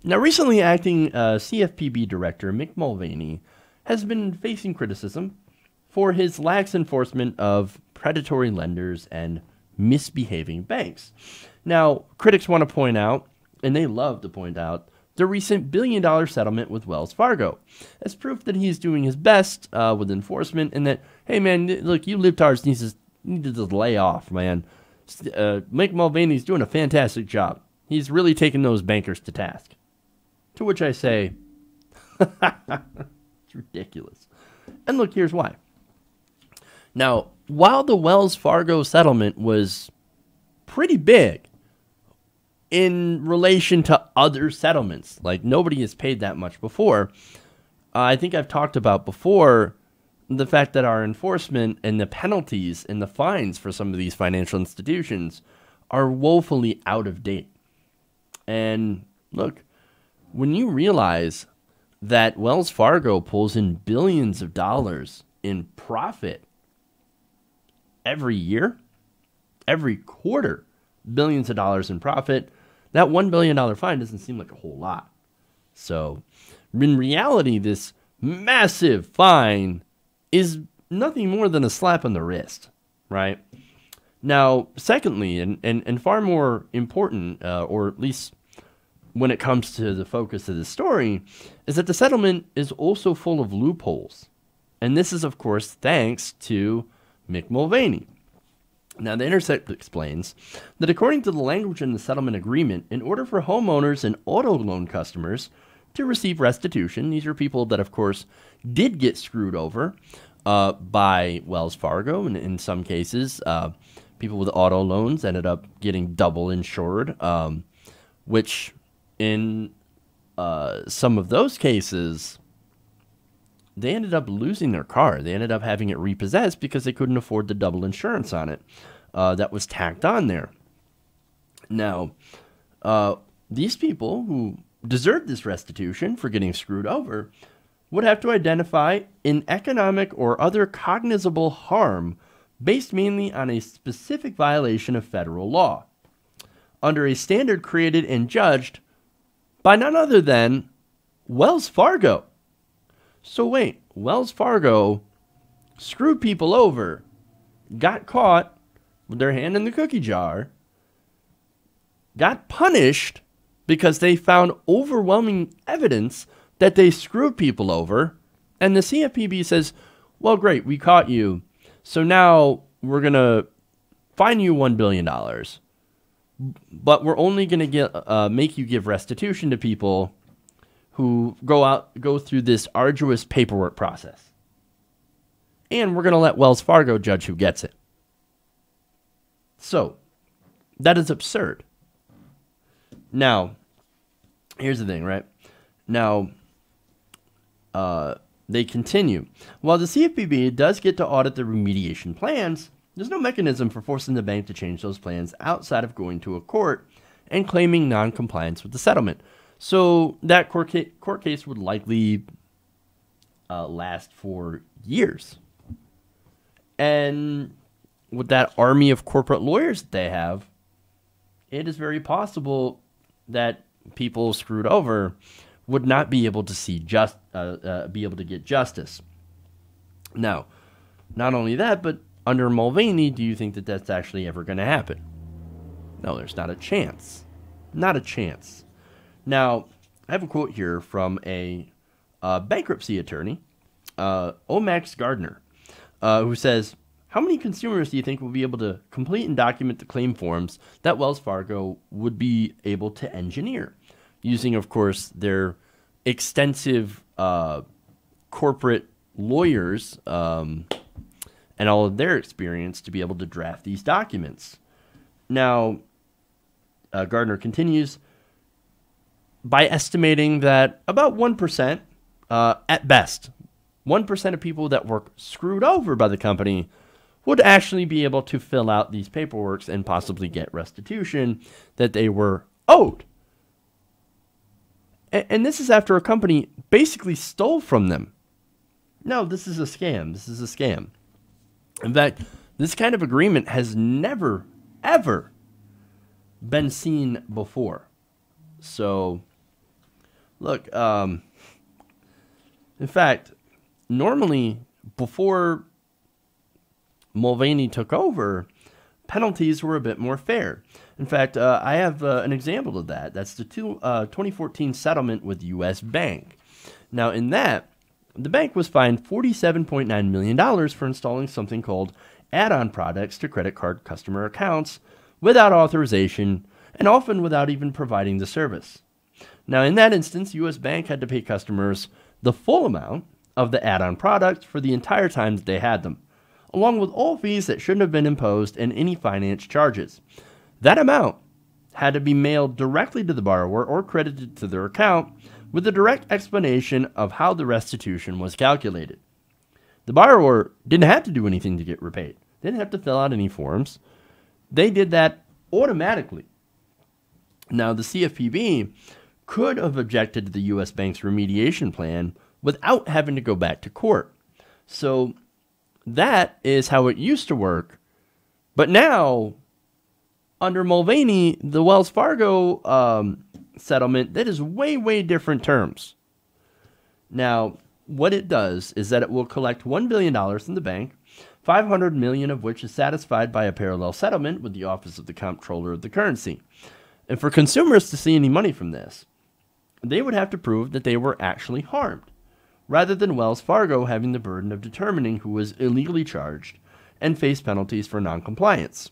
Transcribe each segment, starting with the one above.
Now, recently, acting CFPB director Mick Mulvaney has been facing criticism for his lax enforcement of predatory lenders and misbehaving banks. Now, critics want to point out, and they love to point out, the recent billion-dollar settlement with Wells Fargo as proof that he's doing his best with enforcement, and that, hey, man, look, you libtards need to just lay off, man. Mick Mulvaney's doing a fantastic job. He's really taking those bankers to task. To which I say, it's ridiculous. And look, here's why. Now, while the Wells Fargo settlement was pretty big in relation to other settlements, like nobody has paid that much before, I think I've talked about before the fact that our enforcement and the penalties and the fines for some of these financial institutions are woefully out of date. And look, when you realize that Wells Fargo pulls in billions of dollars in profit every year, every quarter, billions of dollars in profit, that $1 billion fine doesn't seem like a whole lot. So, in reality, this massive fine is nothing more than a slap on the wrist, right? Now, secondly, and far more important, or at least when it comes to the focus of the story, is that the settlement is also full of loopholes. And this is, of course, thanks to Mick Mulvaney. Now, The Intercept explains that according to the language in the settlement agreement, in order for homeowners and auto loan customers to receive restitution, these are people that, of course, did get screwed over by Wells Fargo, and in some cases, people with auto loans ended up getting double insured, which in some of those cases, they ended up losing their car. They ended up having it repossessed because they couldn't afford the double insurance on it that was tacked on there. Now, these people who deserved this restitution for getting screwed over would have to identify an economic or other cognizable harm based mainly on a specific violation of federal law, under a standard created and judged by none other than Wells Fargo. So wait, Wells Fargo screwed people over, got caught with their hand in the cookie jar, got punished because they found overwhelming evidence that they screwed people over, and the CFPB says, well, great, we caught you, so now we're going to fine you $1 billion, but we're only going to make you give restitution to people who go through this arduous paperwork process. And we're going to let Wells Fargo judge who gets it. So, that is absurd. Now, here's the thing, right? Now, they continue. While the CFPB does get to audit the remediation plans, there's no mechanism for forcing the bank to change those plans outside of going to a court and claiming non-compliance with the settlement. So that court case would likely last for years. And with that army of corporate lawyers that they have, it is very possible that people screwed over would not be able to be able to get justice. Now, not only that, but under Mulvaney, do you think that that's actually ever going to happen? No, there's not a chance. Not a chance. Now, I have a quote here from a bankruptcy attorney, Omax Gardner, who says, how many consumers do you think will be able to complete and document the claim forms that Wells Fargo would be able to engineer? Using, of course, their extensive corporate lawyers and all of their experience to be able to draft these documents. Now, Gardner continues, by estimating that about 1%, at best, 1% of people that were screwed over by the company would actually be able to fill out these paperworks and possibly get restitution that they were owed. And this is after a company basically stole from them. No, this is a scam. This is a scam. In fact, this kind of agreement has never, ever been seen before. So, Look, in fact, normally before Mulvaney took over, penalties were a bit more fair. In fact, I have an example of that. That's the 2014 settlement with U.S. Bank. Now, in that, the bank was fined $47.9 million for installing something called add-on products to credit card customer accounts without authorization and often without even providing the service. Now, in that instance, U.S. Bank had to pay customers the full amount of the add-on product for the entire time that they had them, along with all fees that shouldn't have been imposed and any finance charges. That amount had to be mailed directly to the borrower or credited to their account with a direct explanation of how the restitution was calculated. The borrower didn't have to do anything to get repaid. They didn't have to fill out any forms. They did that automatically. Now, the CFPB could have objected to the U.S. Bank's remediation plan without having to go back to court. So that is how it used to work. But now, under Mulvaney, the Wells Fargo settlement, that is way, way different terms. Now, what it does is that it will collect $1 billion from the bank, $500 million of which is satisfied by a parallel settlement with the Office of the Comptroller of the Currency. And for consumers to see any money from this, they would have to prove that they were actually harmed, rather than Wells Fargo having the burden of determining who was illegally charged and face penalties for noncompliance.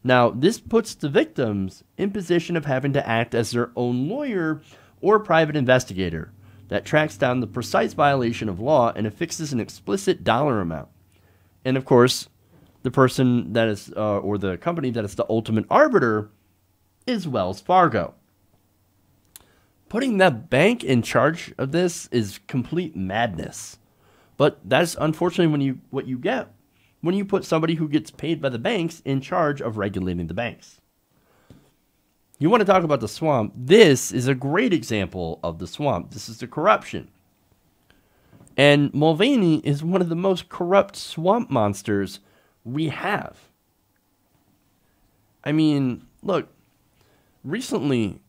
Now, this puts the victims in position of having to act as their own lawyer or private investigator that tracks down the precise violation of law and affixes an explicit dollar amount. And of course, the person that is, or the company that is the ultimate arbiter is Wells Fargo. Putting that bank in charge of this is complete madness. But that's unfortunately what you get when you put somebody who gets paid by the banks in charge of regulating the banks. You want to talk about the swamp? This is a great example of the swamp. This is the corruption. And Mulvaney is one of the most corrupt swamp monsters we have. I mean, look, recently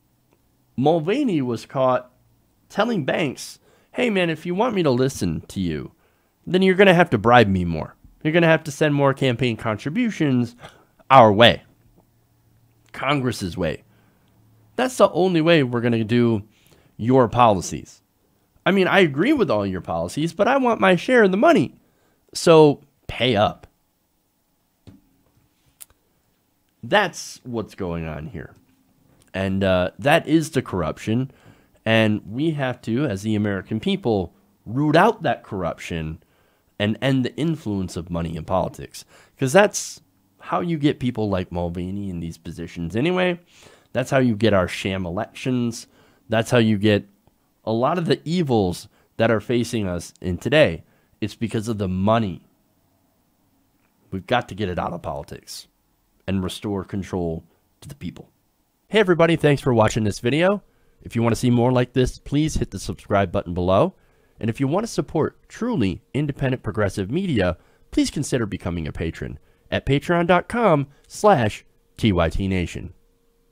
Mulvaney was caught telling banks, hey man, if you want me to listen to you, then you're going to have to bribe me more. You're going to have to send more campaign contributions our way. Congress's way. That's the only way we're going to do your policies. I mean, I agree with all your policies, but I want my share of the money. So pay up. That's what's going on here. And that is the corruption. And we have to, as the American people, root out that corruption and end the influence of money in politics. Because that's how you get people like Mulvaney in these positions anyway. That's how you get our sham elections. That's how you get a lot of the evils that are facing us in today. It's because of the money. We've got to get it out of politics and restore control to the people. Hey everybody, thanks for watching this video. If you want to see more like this, please hit the subscribe button below. And if you want to support truly independent progressive media, please consider becoming a patron at patreon.com/TYTNation.